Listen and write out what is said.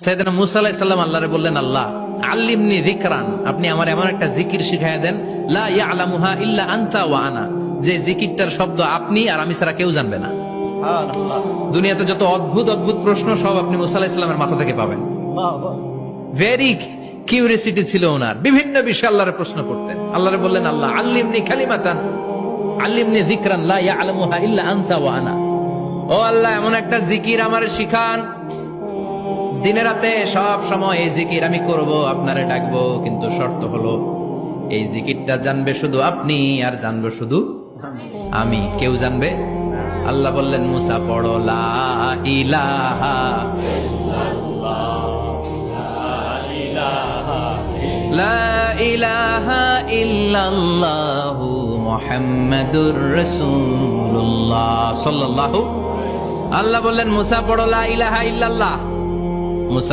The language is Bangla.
সাইয়েদনা মুসা আলাইহিস সালাম আল্লাহরে বললেন, আল্লাহ আল্লিমনি যিকরান, আপনি আমার এমন একটা জিকির শিখাইয়া দেন, লা ইয়ালামুহা ইল্লা আনতা ওয়া আনা, যে জিকিরটার শব্দ আপনি আর আমি ছাড়া কেউ জানবে না। দুনিয়াতে যত অদ্ভুত অদ্ভুত প্রশ্ন সব আপনি মুসা আলাইহিস সালামের মাথা থেকে পাবেন। ভেরি কিউরিয়াসিটি ছিল ওনার, বিভিন্ন বিষয়ে আল্লাহরে প্রশ্ন করতেন। আল্লাহরে বললেন, আল্লাহ আল্লিমনি কালিমাতান, আল্লিমনি যিকরান লা ইয়ালামুহা ইল্লা আনতা ওয়া আনা, ও আল্লাহ এমন একটা জিকির আমারে শিখান, দিনে রাতে সব সময় এই জিকির আমি করব, আপনারে ডাকবো, কিন্তু শর্ত হলো এই জিকিরটা জানবে শুধু আপনি আর জানবো শুধু আমি, কেউ জানবে। আল্লাহ বললেন, মুসা পড়ো লা ইলাহা লা ইলাহা ইল্লাল্লাহু মুহাম্মাদুর রাসূলুল্লাহ সাল্লাল্লাহু। আল্লাহ বললেন, মুসা পড়ো লা ইলাহা ইল্লাল্লাহ,